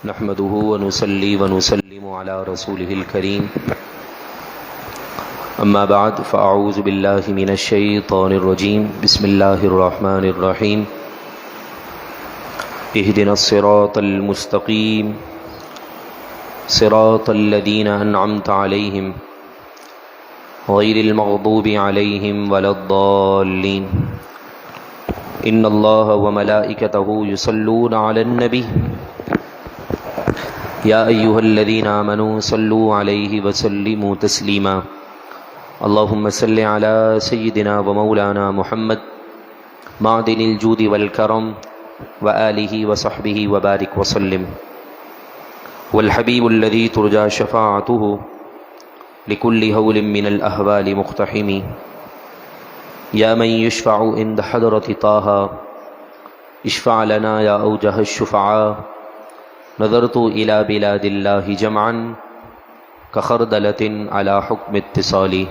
نحمده ونصلي ونسلم على رسوله الكريم أما بعد فأعوذ بالله من الشيطان الرجيم بسم الله الرحمن الرحيم اهدنا الصراط المستقيم صراط الذين أنعمت عليهم غير المغضوب عليهم ولا الضالين إن الله وملائكته يصلون على النبي يا أيها الذين آمنوا صلوا عليه وسلموا تسليما اللهم صل على سيدنا ومولانا محمد معدن الجود والكرم وآله وصحبه وبارك وسلم والحبيب الذي ترجى شفاعته لكل هول من الأهوال مقتحم يا من يشفع عند حضرة طه اشفع لنا يا أوجه الشفعاء نظرت إلى بلاد الله جمعا كخردلة على حكم اتصالی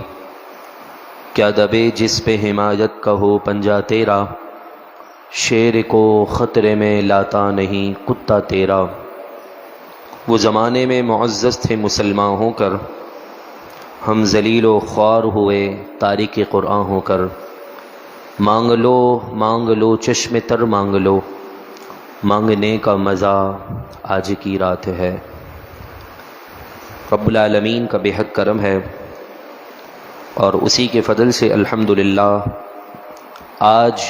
کیا دبے جس پہ حمایت کا ہو پنجہ تیرا شیر کو خطرے میں لاتا نہیں کتا تیرا وہ زمانے میں معزز تھے مسلمان ہو کر ہم ذلیل و خوار ہوئے تارک قرآن ہو کر مانگ لو چشم تر مانگ لو مانگنے کا مزہ آج کی رات ہے۔ رب العالمین کا بے حد کرم ہے اور اسی کے فضل سے الحمدللہ آج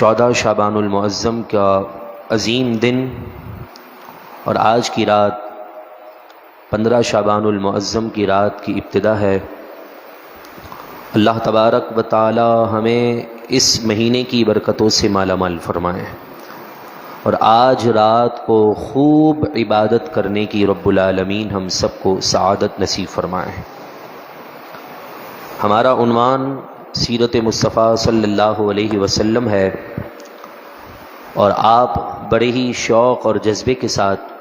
14 شعبان المعظم کا عظیم دن اور آج کی رات 15 شعبان المعظم کی رات کی ابتدا ہے۔ اللہ تبارک و تعالی ہمیں اس مہینے کی برکتوں سے مالا مال فرمائے اور آج رات کو خوب عبادت کرنے کی رب العالمین ہم سب کو سعادت نصیب فرمائے۔ ہمارا عنوان سیرت مصطفیٰ صلی اللہ علیہ وسلم ہے اور آپ بڑے ہی شوق اور جذبے کے ساتھ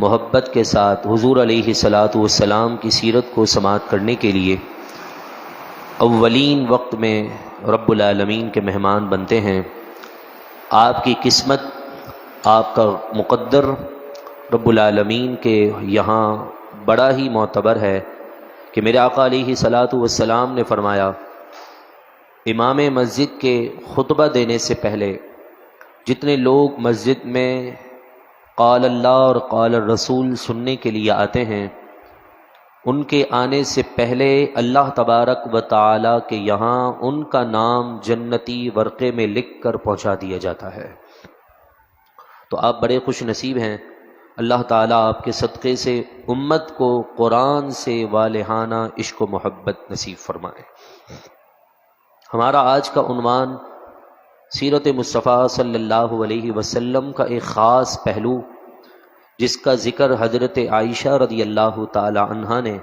محبت کے ساتھ حضور علیہ الصلاۃ والسلام کی سیرت کو سماعت کرنے کے لیے اولین وقت میں رب العالمین کے مہمان بنتے ہیں۔ آپ کی قسمت، آپ کا مقدر رب العالمین کے یہاں بڑا ہی معتبر ہے کہ میرے آقا علیہ الصلاۃ والسلام نے فرمایا امام مسجد کے خطبہ دینے سے پہلے جتنے لوگ مسجد میں قال اللہ اور قال الرسول سننے کے لیے آتے ہیں ان کے آنے سے پہلے اللہ تبارک و تعالی کے یہاں ان کا نام جنتی ورقے میں لکھ کر پہنچا دیا جاتا ہے۔ تو آپ بڑے خوش نصیب ہیں، اللہ تعالیٰ آپ کے صدقے سے امت کو قرآن سے والہانہ عشق و محبت نصیب فرمائے۔ ہمارا آج کا عنوان سیرت مصطفیٰ صلی اللہ علیہ وسلم کا ایک خاص پہلو جس کا ذکر حضرت عائشہ رضی اللہ تعالی عنہا نے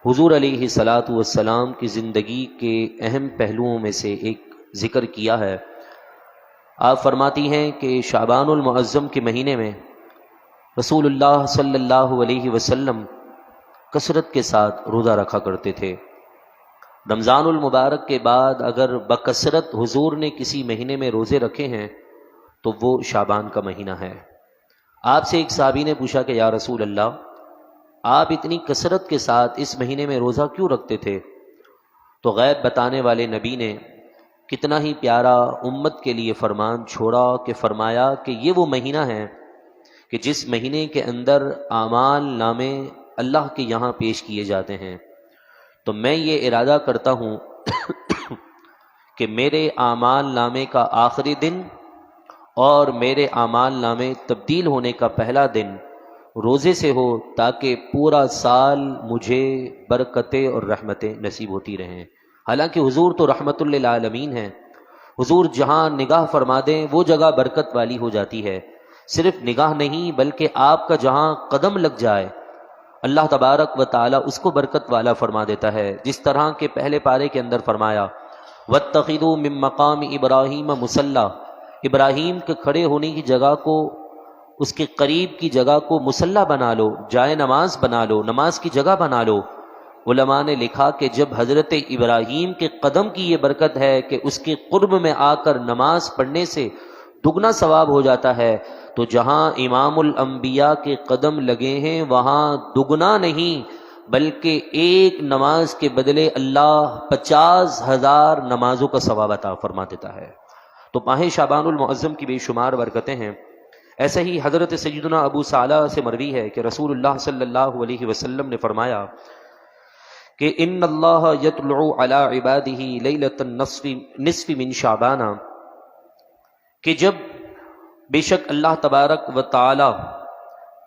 حضور علیہ الصلاۃ والسلام کی زندگی کے اہم پہلوؤں میں سے ایک ذکر کیا ہے۔ آپ فرماتی ہیں کہ شعبان المعظم کے مہینے میں رسول اللہ صلی اللہ علیہ وسلم کثرت کے ساتھ روزہ رکھا کرتے تھے۔ رمضان المبارک کے بعد اگر بکثرت حضور نے کسی مہینے میں روزے رکھے ہیں تو وہ شعبان کا مہینہ ہے۔ آپ سے ایک صحابی نے پوچھا کہ یا رسول اللہ آپ اتنی کثرت کے ساتھ اس مہینے میں روزہ کیوں رکھتے تھے؟ تو غیب بتانے والے نبی نے کتنا ہی پیارا امت کے لیے فرمان چھوڑا کہ فرمایا کہ یہ وہ مہینہ ہے کہ جس مہینے کے اندر اعمال نامے اللہ کے یہاں پیش کیے جاتے ہیں۔ تو میں یہ ارادہ کرتا ہوں کہ میرے اعمال نامے کا آخری دن اور میرے اعمال نامے تبدیل ہونے کا پہلا دن روزے سے ہو تاکہ پورا سال مجھے برکتیں اور رحمتیں نصیب ہوتی رہیں۔ حالانکہ حضور تو رحمت للعالمین ہیں، حضور جہاں نگاہ فرما دیں وہ جگہ برکت والی ہو جاتی ہے۔ صرف نگاہ نہیں بلکہ آپ کا جہاں قدم لگ جائے اللہ تبارک و تعالی اس کو برکت والا فرما دیتا ہے۔ جس طرح کہ پہلے پارے کے اندر فرمایا وَاتَّخِذُوا مِن مَّقَامِ إِبْرَاهِيمَ مُصَلَّى، ابراہیم کے کھڑے ہونے کی جگہ کو، اس کے قریب کی جگہ کو مصلی بنا لو، جائے نماز بنا لو، نماز کی جگہ بنا لو۔ علماء نے لکھا کہ جب حضرت ابراہیم کے قدم کی یہ برکت ہے کہ اس کے قرب میں آ کر نماز پڑھنے سے دگنا ثواب ہو جاتا ہے، تو جہاں امام الانبیاء کے قدم لگے ہیں وہاں دگنا نہیں بلکہ ایک نماز کے بدلے اللہ 50,000 نمازوں کا ثواب عطا فرما دیتا ہے۔ تو ماہ شعبان المعظم کی بے شمار برکتیں ہیں۔ ایسے ہی حضرت سیدنا ابو صالح سے مروی ہے کہ رسول اللہ صلی اللہ علیہ وسلم نے فرمایا کہ ان اللہ یطلع علی عبادہ لیلۃ النصف من شعبان، کہ جب بے شک اللہ تبارک و تعالی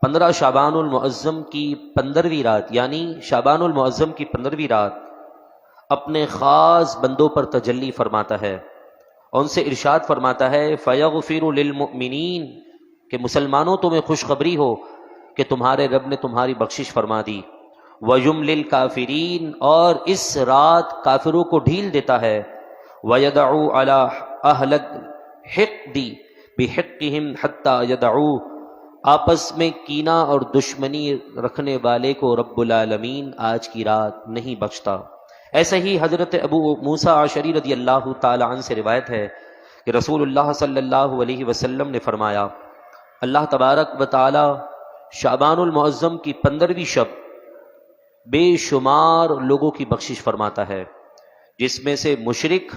15 شعبان المعظم کی 15ویں رات یعنی شعبان المعظم کی 15ویں رات اپنے خاص بندوں پر تجلی فرماتا ہے اور ان سے ارشاد فرماتا ہے فیغفر للمؤمنین، کہ مسلمانوں تمہیں خوشخبری ہو کہ تمہارے رب نے تمہاری بخشش فرما دی، وَيُمْلِ الْكَافِرِينَ، اور اس رات کافروں کو ڈھیل دیتا ہے، وَيَدَعُ عَلَىٰ أَهْلِ الْحِقْدِ بِحِقِّهِمْ حَتَّى يَدَعُوا، آپس میں کینہ اور دشمنی رکھنے والے کو رب العالمین آج کی رات نہیں بخشتا۔ ایسے ہی حضرت ابو موسیٰ اشعری رضی اللہ تعالی عنہ سے روایت ہے کہ رسول اللہ صلی اللہ علیہ وسلم نے فرمایا اللہ تبارک و تعالی شعبان المعظم کی 15ویں شب بے شمار لوگوں کی بخشش فرماتا ہے، جس میں سے مشرک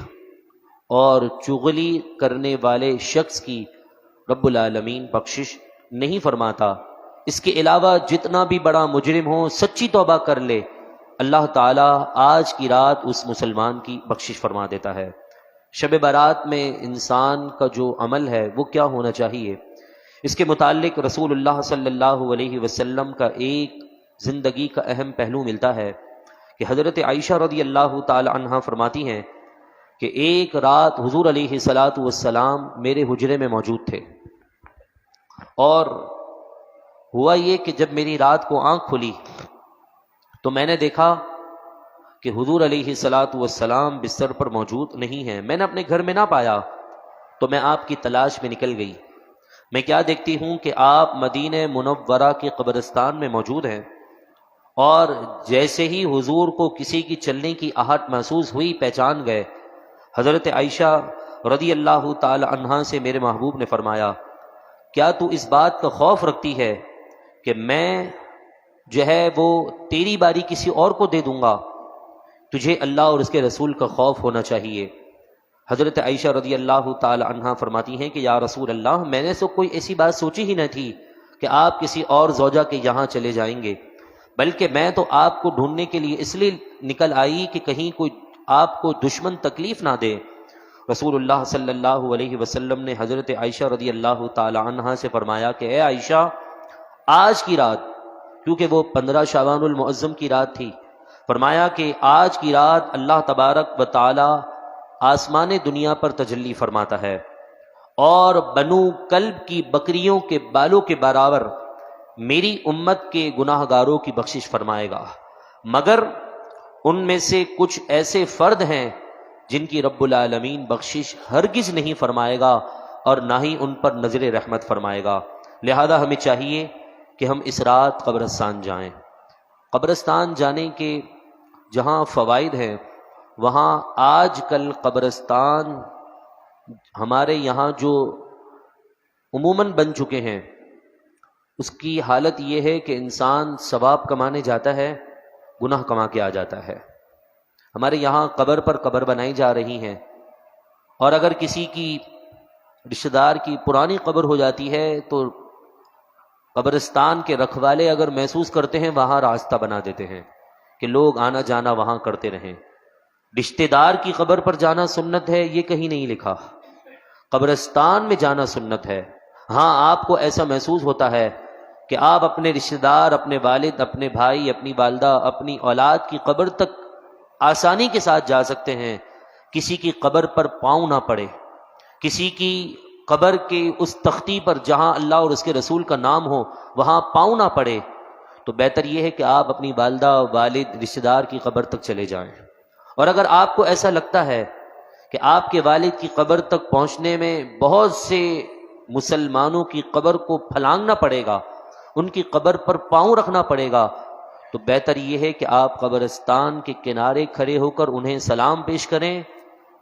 اور چغلی کرنے والے شخص کی رب العالمین بخشش نہیں فرماتا۔ اس کے علاوہ جتنا بھی بڑا مجرم ہو سچی توبہ کر لے، اللہ تعالیٰ آج کی رات اس مسلمان کی بخشش فرما دیتا ہے۔ شب برات میں انسان کا جو عمل ہے وہ کیا ہونا چاہیے، اس کے متعلق رسول اللہ صلی اللہ علیہ وسلم کا ایک زندگی کا اہم پہلو ملتا ہے کہ حضرت عائشہ رضی اللہ تعالی عنہا فرماتی ہیں کہ ایک رات حضور علیہ الصلاۃ والسلام میرے حجرے میں موجود تھے، اور ہوا یہ کہ جب میری رات کو آنکھ کھلی تو میں نے دیکھا کہ حضور علیہ الصلاۃ والسلام بستر پر موجود نہیں ہیں۔ میں نے اپنے گھر میں نہ پایا تو میں آپ کی تلاش میں نکل گئی۔ میں کیا دیکھتی ہوں کہ آپ مدینہ منورہ کے قبرستان میں موجود ہیں، اور جیسے ہی حضور کو کسی کی چلنے کی آہٹ محسوس ہوئی پہچان گئے۔ حضرت عائشہ رضی اللہ تعالی عنہا سے میرے محبوب نے فرمایا کیا تو اس بات کا خوف رکھتی ہے کہ میں جو ہے وہ تیری باری کسی اور کو دے دوں گا؟ تجھے اللہ اور اس کے رسول کا خوف ہونا چاہیے۔ حضرت عائشہ رضی اللہ تعالی عنہا فرماتی ہیں کہ یا رسول اللہ، میں نے تو کوئی ایسی بات سوچی ہی نہ تھی کہ آپ کسی اور زوجہ کے یہاں چلے جائیں گے، بلکہ میں تو آپ کو ڈھونڈنے کے لیے اس لیے نکل آئی کہ کہیں کوئی آپ کو دشمن تکلیف نہ دے۔ رسول اللہ صلی اللہ علیہ وسلم نے حضرت عائشہ رضی اللہ تعالی عنہا سے فرمایا کہ اے عائشہ، آج کی رات، کیونکہ وہ 15 شعبان المعظم کی رات تھی، فرمایا کہ آج کی رات اللہ تبارک و تعالی آسمان دنیا پر تجلی فرماتا ہے، اور بنو کلب کی بکریوں کے بالوں کے برابر میری امت کے گناہ گاروں کی بخشش فرمائے گا، مگر ان میں سے کچھ ایسے فرد ہیں جن کی رب العالمین بخشش ہرگز نہیں فرمائے گا اور نہ ہی ان پر نظر رحمت فرمائے گا۔ لہذا ہمیں چاہیے کہ ہم اس رات قبرستان جائیں۔ قبرستان جانے کے جہاں فوائد ہیں، وہاں آج کل قبرستان ہمارے یہاں جو عموماً بن چکے ہیں، اس کی حالت یہ ہے کہ انسان ثواب کمانے جاتا ہے، گناہ کما کے آ جاتا ہے۔ ہمارے یہاں قبر پر قبر بنائی جا رہی ہیں، اور اگر کسی کی رشتہ دار کی پرانی قبر ہو جاتی ہے تو قبرستان کے رکھوالے اگر محسوس کرتے ہیں وہاں راستہ بنا دیتے ہیں کہ لوگ آنا جانا وہاں کرتے رہیں۔ رشتہ دار کی قبر پر جانا سنت ہے یہ کہیں نہیں لکھا، قبرستان میں جانا سنت ہے۔ ہاں، آپ کو ایسا محسوس ہوتا ہے کہ آپ اپنے رشتہ دار، اپنے والد، اپنے بھائی، اپنی والدہ، اپنی اولاد کی قبر تک آسانی کے ساتھ جا سکتے ہیں، کسی کی قبر پر پاؤں نہ پڑے، کسی کی قبر کے اس تختی پر جہاں اللہ اور اس کے رسول کا نام ہو وہاں پاؤں نہ پڑے، تو بہتر یہ ہے کہ آپ اپنی والدہ، والد، رشتہ دار کی قبر تک چلے جائیں۔ اور اگر آپ کو ایسا لگتا ہے کہ آپ کے والد کی قبر تک پہنچنے میں بہت سے مسلمانوں کی قبر کو پھلانگنا پڑے گا، ان کی قبر پر پاؤں رکھنا پڑے گا، تو بہتر یہ ہے کہ آپ قبرستان کے کنارے کھڑے ہو کر انہیں سلام پیش کریں،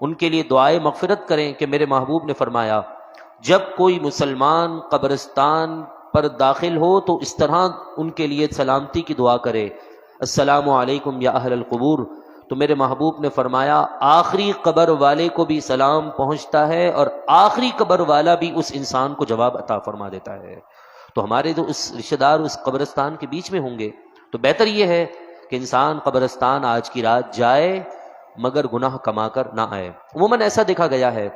ان کے لیے دعائے مغفرت کریں کہ میرے محبوب نے فرمایا جب کوئی مسلمان قبرستان پر داخل ہو تو اس طرح ان کے لیے سلامتی کی دعا کرے، السلام علیکم یا اہل القبور، تو میرے محبوب نے فرمایا آخری قبر والے کو بھی سلام پہنچتا ہے اور آخری قبر والا بھی اس انسان کو جواب عطا فرما دیتا ہے۔ تو ہمارے جو اس رشتہ دار اس قبرستان کے بیچ میں ہوں گے تو بہتر یہ ہے کہ انسان قبرستان آج کی رات جائے مگر گناہ کما کر نہ آئے۔ عموماً ایسا دیکھا گیا ہے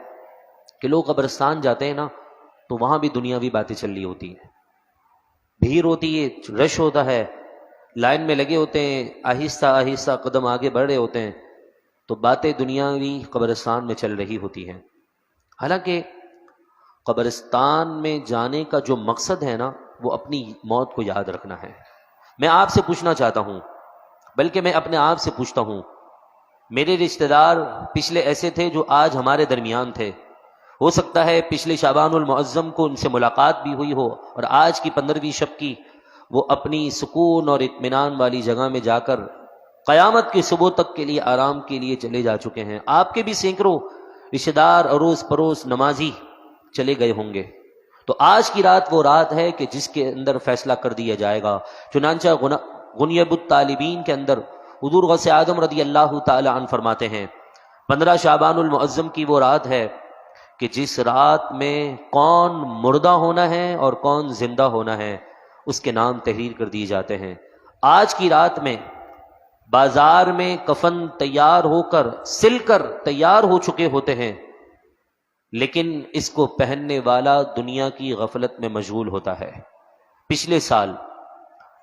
کہ لوگ قبرستان جاتے ہیں نا تو وہاں بھی دنیاوی باتیں چل رہی ہوتی ہیں، بھیڑ ہوتی ہے، رش ہوتا ہے، لائن میں لگے ہوتے ہیں، آہستہ آہستہ قدم آگے بڑھ رہے ہوتے ہیں، تو باتیں دنیاوی قبرستان میں چل رہی ہوتی ہیں۔ حالانکہ قبرستان میں جانے کا جو مقصد ہے نا وہ اپنی موت کو یاد رکھنا ہے۔ میں آپ سے پوچھنا چاہتا ہوں، بلکہ میں اپنے آپ سے پوچھتا ہوں، میرے رشتہ دار پچھلے ایسے تھے جو آج ہمارے درمیان تھے، ہو سکتا ہے پچھلے شعبان المعظم کو ان سے ملاقات بھی ہوئی ہو اور آج کی 15ویں شب کی وہ اپنی سکون اور اطمینان والی جگہ میں جا کر قیامت کی صبح تک کے لیے آرام کے لیے چلے جا چکے ہیں۔ آپ کے بھی سینکڑوں رشتہ دار اڑوس پڑوس نمازی چلے گئے ہوں گے۔ تو آج کی رات وہ رات ہے کہ جس کے اندر فیصلہ کر دیا جائے گا۔ چنانچہ غنیب الطالبین کے اندر حضور غوث اعظم رضی اللہ تعالی عنہ فرماتے ہیں 15 شعبان المعظم کی وہ رات ہے کہ جس رات میں کون مردہ ہونا ہے اور کون زندہ ہونا ہے اس کے نام تحریر کر دیے جاتے ہیں۔ آج کی رات میں بازار میں کفن تیار ہو کر سل کر تیار ہو چکے ہوتے ہیں، لیکن اس کو پہننے والا دنیا کی غفلت میں مشغول ہوتا ہے۔ پچھلے سال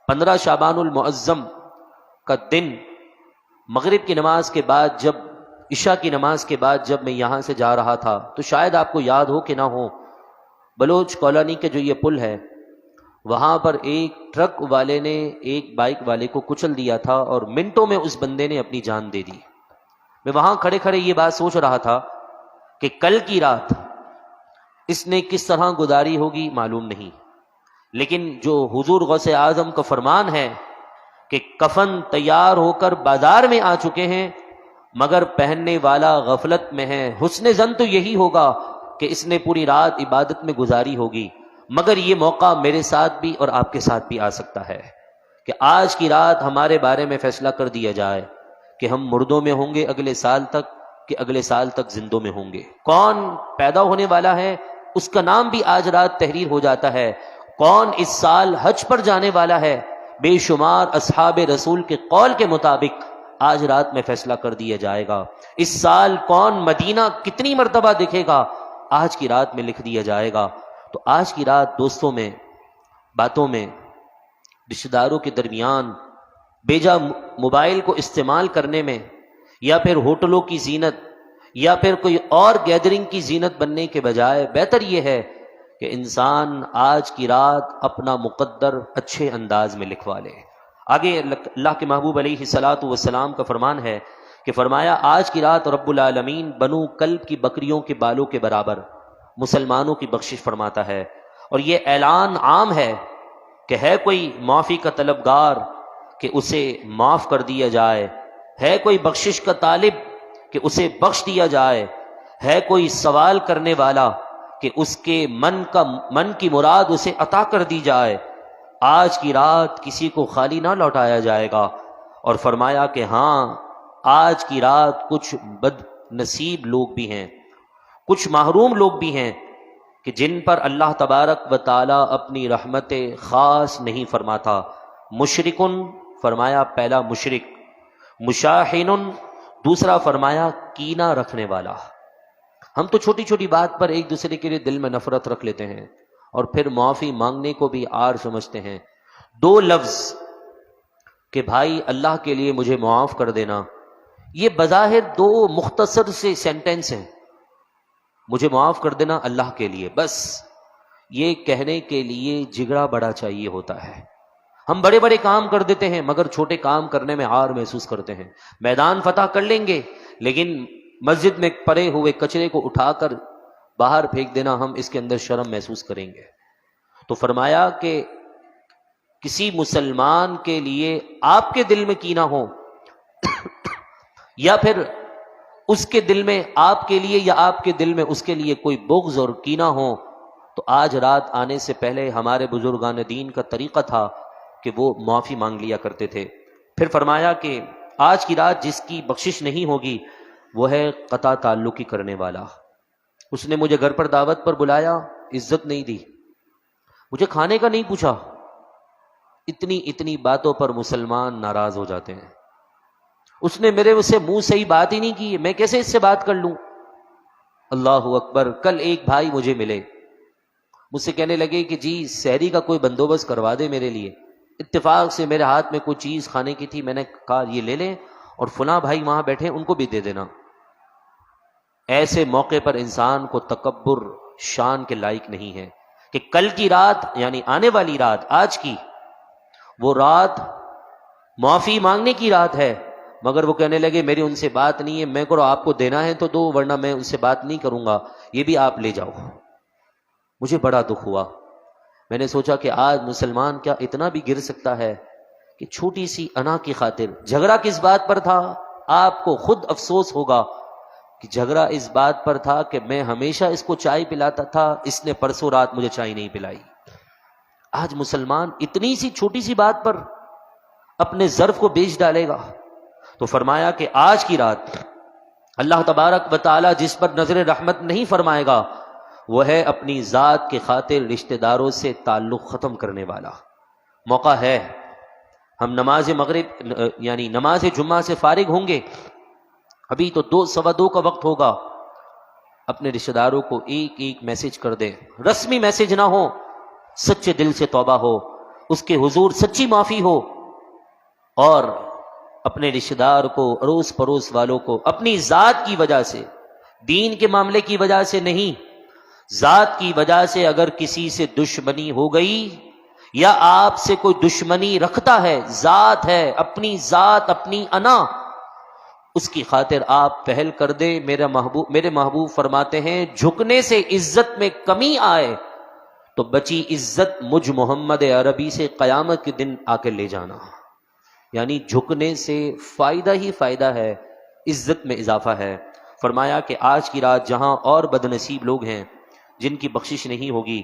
15 شعبان المعظم کا دن مغرب کی نماز کے بعد جب عشاء کی نماز کے بعد جب میں یہاں سے جا رہا تھا تو شاید آپ کو یاد ہو کہ نہ ہو، بلوچ کالونی کے جو یہ پل ہے وہاں پر ایک ٹرک والے نے ایک بائک والے کو کچل دیا تھا اور منٹوں میں اس بندے نے اپنی جان دے دی۔ میں وہاں کھڑے کھڑے یہ بات سوچ رہا تھا کہ کل کی رات اس نے کس طرح گزاری ہوگی معلوم نہیں، لیکن جو حضور غوث اعظم کا فرمان ہے کہ کفن تیار ہو کر بازار میں آ چکے ہیں مگر پہننے والا غفلت میں ہے، حسن ظن تو یہی ہوگا کہ اس نے پوری رات عبادت میں گزاری ہوگی، مگر یہ موقع میرے ساتھ بھی اور آپ کے ساتھ بھی آ سکتا ہے کہ آج کی رات ہمارے بارے میں فیصلہ کر دیا جائے کہ ہم مردوں میں ہوں گے اگلے سال تک کہ اگلے سال تک زندوں میں ہوں گے۔ کون پیدا ہونے والا ہے اس کا نام بھی آج رات تحریر ہو جاتا ہے، کون اس سال حج پر جانے والا ہے بے شمار اصحاب رسول کے قول کے مطابق آج رات میں فیصلہ کر دیا جائے گا۔ اس سال کون مدینہ کتنی مرتبہ دیکھے گا آج کی رات میں لکھ دیا جائے گا۔ تو آج کی رات دوستوں میں، باتوں میں، رشتہ داروں کے درمیان بیجا موبائل کو استعمال کرنے میں یا پھر ہوٹلوں کی زینت یا پھر کوئی اور گیدرنگ کی زینت بننے کے بجائے بہتر یہ ہے کہ انسان آج کی رات اپنا مقدر اچھے انداز میں لکھوا لے۔ آگے اللہ کے محبوب علیہ الصلاۃ والسلام کا فرمان ہے کہ فرمایا آج کی رات رب العالمین بنو کلب کی بکریوں کے بالوں کے برابر مسلمانوں کی بخشش فرماتا ہے، اور یہ اعلان عام ہے کہ ہے کوئی معافی کا طلبگار کہ اسے معاف کر دیا جائے، ہے کوئی بخشش کا طالب کہ اسے بخش دیا جائے، ہے کوئی سوال کرنے والا کہ اس کے من کی مراد اسے عطا کر دی جائے۔ آج کی رات کسی کو خالی نہ لوٹایا جائے گا، اور فرمایا کہ ہاں آج کی رات کچھ بد نصیب لوگ بھی ہیں، کچھ محروم لوگ بھی ہیں کہ جن پر اللہ تبارک و تعالی اپنی رحمت خاص نہیں فرماتا۔ مشرکن فرمایا پہلا مشرک، مشاحن دوسرا فرمایا کینہ رکھنے والا۔ ہم تو چھوٹی چھوٹی بات پر ایک دوسرے کے لیے دل میں نفرت رکھ لیتے ہیں اور پھر معافی مانگنے کو بھی عار سمجھتے ہیں۔ دو لفظ کہ بھائی اللہ کے لیے مجھے معاف کر دینا، یہ بظاہر دو مختصر سے سینٹنس ہیں، مجھے معاف کر دینا اللہ کے لیے، بس یہ کہنے کے لیے جگرا بڑا چاہیے ہوتا ہے۔ ہم بڑے بڑے کام کر دیتے ہیں مگر چھوٹے کام کرنے میں عار محسوس کرتے ہیں۔ میدان فتح کر لیں گے لیکن مسجد میں پڑے ہوئے کچرے کو اٹھا کر باہر پھینک دینا ہم اس کے اندر شرم محسوس کریں گے۔ تو فرمایا کہ کسی مسلمان کے لیے آپ کے دل میں کینہ ہو یا پھر اس کے دل میں آپ کے لیے یا آپ کے دل میں اس کے لیے کوئی بغض اور کینہ ہو تو آج رات آنے سے پہلے ہمارے بزرگان دین کا طریقہ تھا کہ وہ معافی مانگ لیا کرتے تھے۔ پھر فرمایا کہ آج کی رات جس کی بخشش نہیں ہوگی وہ ہے قطع تعلقی کرنے والا۔ اس نے مجھے گھر پر دعوت پر بلایا، عزت نہیں دی، مجھے کھانے کا نہیں پوچھا۔ اتنی باتوں پر مسلمان ناراض ہو جاتے ہیں۔ اس نے میرے سے منہ سے ہی بات ہی نہیں کی، میں کیسے اس سے بات کر لوں؟ اللہ اکبر۔ کل ایک بھائی مجھے ملے، مجھ سے کہنے لگے کہ جی سحری کا کوئی بندوبست کروا دے میرے لیے۔ اتفاق سے میرے ہاتھ میں کوئی چیز کھانے کی تھی، میں نے کہا یہ لے لیں اور فلاں بھائی وہاں بیٹھے ان کو بھی دے دینا۔ ایسے موقع پر انسان کو تکبر شان کے لائق نہیں ہے کہ کل کی رات یعنی آنے والی رات، آج کی وہ رات معافی مانگنے کی رات ہے، مگر وہ کہنے لگے میری ان سے بات نہیں ہے۔ میں کرو آپ کو دینا ہے تو دو، ورنہ میں ان سے بات نہیں کروں گا، یہ بھی آپ لے جاؤ۔ مجھے بڑا دکھ ہوا۔ میں نے سوچا کہ آج مسلمان کیا اتنا بھی گر سکتا ہے کہ چھوٹی سی انا کی خاطر۔ جھگڑا کس بات پر تھا؟ آپ کو خود افسوس ہوگا کہ جھگڑا اس بات پر تھا کہ میں ہمیشہ اس کو چائے پلاتا تھا، اس نے پرسوں رات مجھے چائے نہیں پلائی۔ آج مسلمان اتنی سی چھوٹی سی بات پر اپنے ظرف کو بیچ ڈالے گا۔ تو فرمایا کہ آج کی رات اللہ تبارک و تعالی جس پر نظر رحمت نہیں فرمائے گا وہ ہے اپنی ذات کے خاطر رشتہ داروں سے تعلق ختم کرنے والا۔ موقع ہے، ہم نماز مغرب یعنی نماز جمعہ سے فارغ ہوں گے، ابھی تو 2:15 کا وقت ہوگا۔ اپنے رشتہ داروں کو ایک ایک میسج کر دیں، رسمی میسج نہ ہو، سچے دل سے توبہ ہو، اس کے حضور سچی معافی ہو، اور اپنے رشتہ دار کو، اڑوس پڑوس والوں کو اپنی ذات کی وجہ سے، دین کے معاملے کی وجہ سے نہیں، ذات کی وجہ سے اگر کسی سے دشمنی ہو گئی یا آپ سے کوئی دشمنی رکھتا ہے، ذات ہے، اپنی ذات، اپنی انا، اس کی خاطر آپ پہل کر دیں۔ میرے محبوب فرماتے ہیں جھکنے سے عزت میں کمی آئے تو بچی عزت مجھ محمد عربی سے قیامت کے دن آ کے لے جانا۔ یعنی جھکنے سے فائدہ ہی فائدہ ہے، عزت میں اضافہ ہے۔ فرمایا کہ آج کی رات جہاں اور بدنصیب لوگ ہیں جن کی بخشش نہیں ہوگی،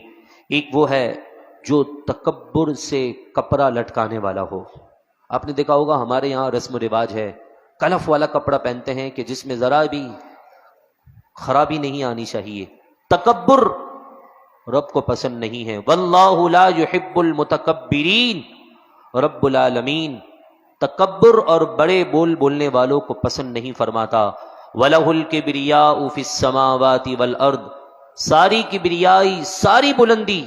ایک وہ ہے جو تکبر سے کپڑا لٹکانے والا ہو۔ آپ نے دیکھا ہوگا ہمارے یہاں رسم و رواج ہے، کلف والا کپڑا پہنتے ہیں کہ جس میں ذرا بھی خرابی نہیں آنی چاہیے۔ تکبر رب کو پسند نہیں ہے۔ واللہ لا يحب المتکبرین، رب العالمین تکبر اور بڑے بولنے والوں کو پسند نہیں فرماتا۔ وَلَهُ الْكِبْرِيَاءُ فِي السَّمَاوَاتِ وَالْأَرْضِ، ساری کبریائی، ساری بلندی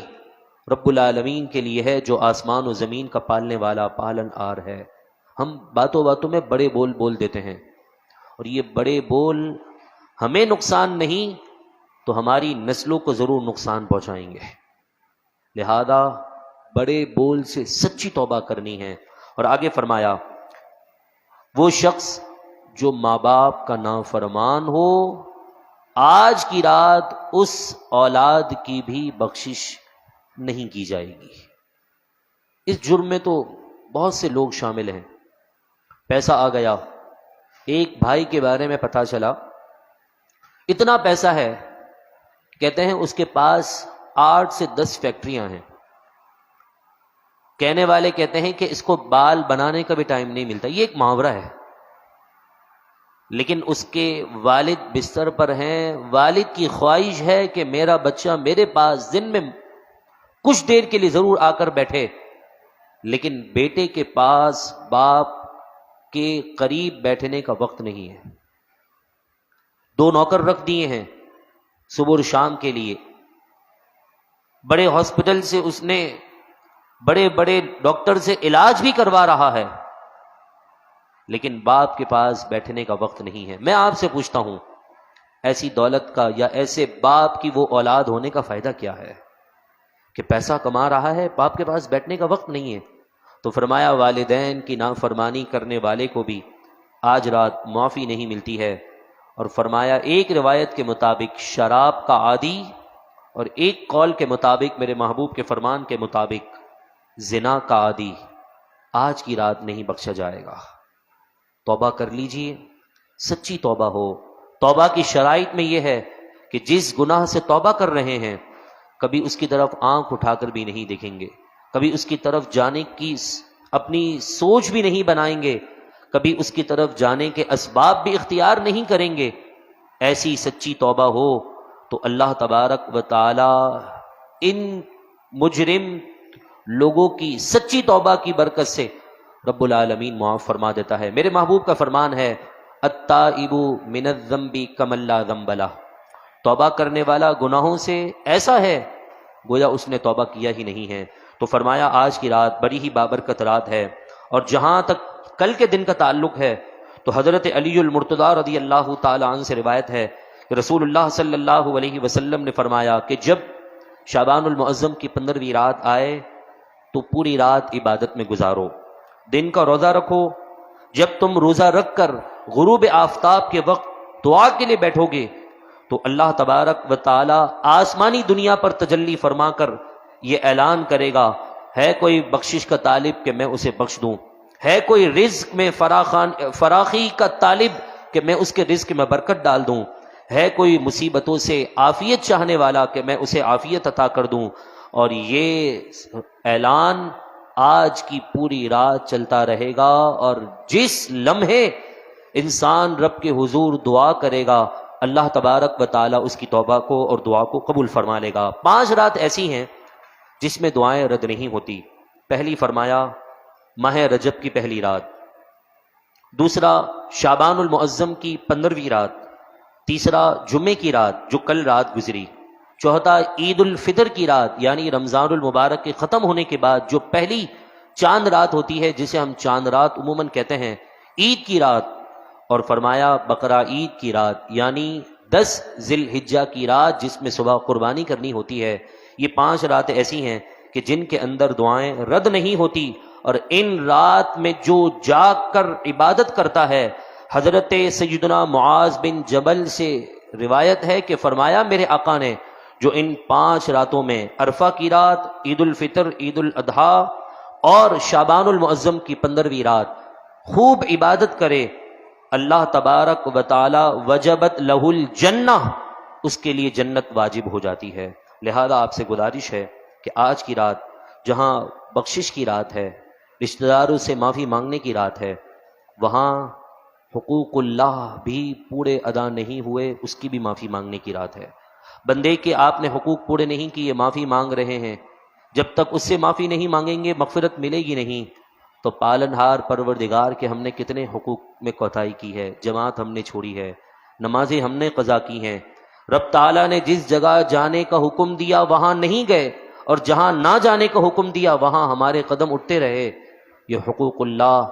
رب العالمین کے لیے ہے جو آسمان و زمین کا پالنے والا، پالن آر ہے۔ ہم باتوں باتوں میں بڑے بول دیتے ہیں، اور یہ بڑے بول ہمیں نقصان نہیں تو ہماری نسلوں کو ضرور نقصان پہنچائیں گے۔ لہذا بڑے بول سے سچی توبہ کرنی ہے۔ اور آگے فرمایا وہ شخص جو ماں باپ کا نافرمان ہو، آج کی رات اس اولاد کی بھی بخشش نہیں کی جائے گی۔ اس جرم میں تو بہت سے لوگ شامل ہیں۔ پیسہ آ گیا، ایک بھائی کے بارے میں پتہ چلا اتنا پیسہ ہے، کہتے ہیں اس کے پاس 8 سے 10 فیکٹریاں ہیں۔ کہنے والے کہتے ہیں کہ اس کو بال بنانے کا بھی ٹائم نہیں ملتا، یہ ایک محاورہ ہے، لیکن اس کے والد بستر پر ہیں، والد کی خواہش ہے کہ میرا بچہ میرے پاس دن میں کچھ دیر کے لیے ضرور آ کر بیٹھے، لیکن بیٹے کے پاس باپ کے قریب بیٹھنے کا وقت نہیں ہے۔ 2 نوکر رکھ دیے ہیں صبح اور شام کے لیے، بڑے ہاسپٹل سے اس نے بڑے بڑے ڈاکٹر سے علاج بھی کروا رہا ہے، لیکن باپ کے پاس بیٹھنے کا وقت نہیں ہے۔ میں آپ سے پوچھتا ہوں ایسی دولت کا یا ایسے باپ کی وہ اولاد ہونے کا فائدہ کیا ہے کہ پیسہ کما رہا ہے، باپ کے پاس بیٹھنے کا وقت نہیں ہے؟ تو فرمایا والدین کی نافرمانی کرنے والے کو بھی آج رات معافی نہیں ملتی ہے۔ اور فرمایا ایک روایت کے مطابق شراب کا عادی، اور ایک قول کے مطابق میرے محبوب کے فرمان کے مطابق زنا کا عادی آج کی رات نہیں بخشا جائے گا۔ توبہ کر لیجئے، سچی توبہ ہو۔ توبہ کی شرائط میں یہ ہے کہ جس گناہ سے توبہ کر رہے ہیں کبھی اس کی طرف آنکھ اٹھا کر بھی نہیں دیکھیں گے، کبھی اس کی طرف جانے کی اپنی سوچ بھی نہیں بنائیں گے، کبھی اس کی طرف جانے کے اسباب بھی اختیار نہیں کریں گے، ایسی سچی توبہ ہو تو اللہ تبارک و تعالی ان مجرم لوگوں کی سچی توبہ کی برکت سے رب العالمین معاف فرما دیتا ہے۔ میرے محبوب کا فرمان ہے التائب من الذنب کمن لا ذنب لہ، توبہ کرنے والا گناہوں سے ایسا ہے گویا اس نے توبہ کیا ہی نہیں ہے۔ تو فرمایا آج کی رات بڑی ہی بابرکت رات ہے، اور جہاں تک کل کے دن کا تعلق ہے تو حضرت علی المرتضیٰ رضی اللہ تعالی عنہ سے روایت ہے کہ رسول اللہ صلی اللہ علیہ وسلم نے فرمایا کہ جب شعبان المعظم کی 15ویں رات آئے تو پوری رات عبادت میں گزارو، دن کا روزہ رکھو، جب تم روزہ رکھ کر غروب آفتاب کے وقت دعا کے لیے بیٹھو گے تو اللہ تبارک و تعالی آسمانی دنیا پر تجلی فرما کر یہ اعلان کرے گا، ہے کوئی بخشش کا طالب کہ میں اسے بخش دوں، ہے کوئی رزق میں فراخی کا طالب کہ میں اس کے رزق میں برکت ڈال دوں، ہے کوئی مصیبتوں سے عافیت چاہنے والا کہ میں اسے عافیت عطا کر دوں۔ اور یہ اعلان آج کی پوری رات چلتا رہے گا، اور جس لمحے انسان رب کے حضور دعا کرے گا اللہ تبارک و تعالیٰ اس کی توبہ کو اور دعا کو قبول فرما لے گا۔ 5 رات ایسی ہیں جس میں دعائیں رد نہیں ہوتی۔ پہلی فرمایا ماہ رجب کی پہلی رات، دوسرا شعبان المعظم کی 15ویں رات، تیسرا جمعے کی رات جو کل رات گزری، چوتھا عید الفطر کی رات یعنی رمضان المبارک کے ختم ہونے کے بعد جو پہلی چاند رات ہوتی ہے جسے ہم چاند رات عموماً کہتے ہیں، عید کی رات، اور فرمایا بقرہ عید کی رات یعنی 10 ذی الحجہ کی رات جس میں صبح قربانی کرنی ہوتی ہے۔ یہ 5 راتیں ایسی ہیں کہ جن کے اندر دعائیں رد نہیں ہوتی، اور ان رات میں جو جاگ کر عبادت کرتا ہے، حضرت سیدنا معاذ بن جبل سے روایت ہے کہ فرمایا میرے آقا نے جو ان 5 راتوں میں عرفہ کی رات، عید الفطر، عید الاضحیٰ اور شعبان المعظم کی 15ویں رات خوب عبادت کرے، اللہ تبارک و تعالی وجبت لہ الجنہ، اس کے لیے جنت واجب ہو جاتی ہے۔ لہذا آپ سے گزارش ہے کہ آج کی رات جہاں بخشش کی رات ہے، رشتہ داروں سے معافی مانگنے کی رات ہے، وہاں حقوق اللہ بھی پورے ادا نہیں ہوئے، اس کی بھی معافی مانگنے کی رات ہے۔ بندے کے آپ نے حقوق پورے نہیں کیے، معافی مانگ رہے ہیں، جب تک اس سے معافی نہیں مانگیں گے مغفرت ملے گی نہیں۔ تو پالنہار پروردگار کے ہم نے کتنے حقوق میں کوتاہی کی ہے، جماعت ہم نے چھوڑی ہے، نمازیں ہم نے قضا کی ہیں، رب تعالیٰ نے جس جگہ جانے کا حکم دیا وہاں نہیں گئے، اور جہاں نہ جانے کا حکم دیا وہاں ہمارے قدم اٹھتے رہے۔ یہ حقوق اللہ،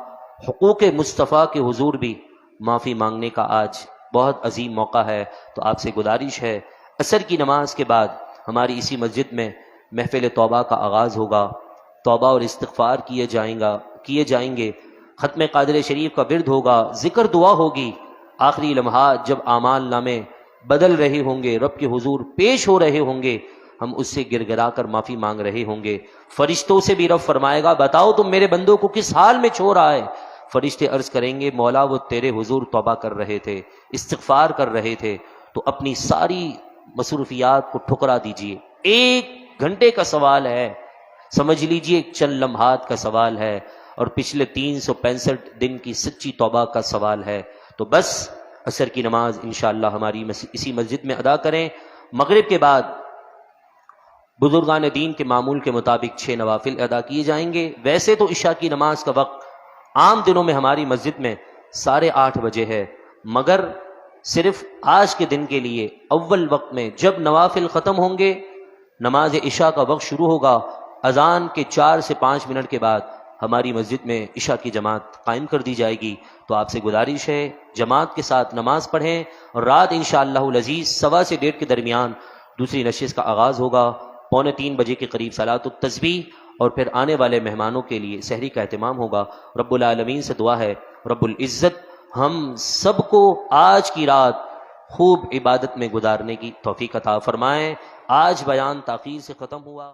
حقوق مصطفیٰ کے حضور بھی معافی مانگنے کا آج بہت عظیم موقع ہے۔ تو آپ سے گزارش ہے عصر کی نماز کے بعد ہماری اسی مسجد میں محفل توبہ کا آغاز ہوگا، توبہ اور استغفار کیے جائیں گے، ختم قادر شریف کا ورد ہوگا، ذکر دعا ہوگی، آخری لمحات جب اعمال نامے بدل رہے ہوں گے، رب کے حضور پیش ہو رہے ہوں گے، ہم اس سے گر گرا کر معافی مانگ رہے ہوں گے۔ فرشتوں سے بھی رب فرمائے گا بتاؤ تم میرے بندوں کو کس حال میں چھوڑ آئے؟ فرشتے عرض کریں گے مولا وہ تیرے حضور توبہ کر رہے تھے، استغفار کر رہے تھے، تو اپنی ساری مصروفیات کو ٹھکرا دیجئے، 1 گھنٹے کا سوال ہے، سمجھ لیجئے چند لمحات کا سوال ہے، اور پچھلے 365 دن کی سچی توبہ کا سوال ہے۔ تو بس عصر کی نماز انشاءاللہ ہماری اسی مسجد میں ادا کریں۔ مغرب کے بعد بزرگان دین کے معمول کے مطابق 6 نوافل ادا کیے جائیں گے۔ ویسے تو عشاء کی نماز کا وقت عام دنوں میں ہماری مسجد میں 8:30 بجے ہے، مگر صرف آج کے دن کے لیے اول وقت میں جب نوافل ختم ہوں گے، نماز عشاء کا وقت شروع ہوگا، اذان کے 4 سے 5 منٹ کے بعد ہماری مسجد میں عشاء کی جماعت قائم کر دی جائے گی۔ تو آپ سے گزارش ہے جماعت کے ساتھ نماز پڑھیں، اور رات انشاءاللہ العزیز 1:15 سے 1:30 کے درمیان دوسری نشست کا آغاز ہوگا، 2:45 بجے کے قریب صلاۃ التسبیح، اور پھر آنے والے مہمانوں کے لیے سحری کا اہتمام ہوگا۔ رب العالمین سے دعا ہے رب العزت ہم سب کو آج کی رات خوب عبادت میں گزارنے کی توفیق عطا فرمائیں۔ آج بیان تاخیر سے ختم ہوا۔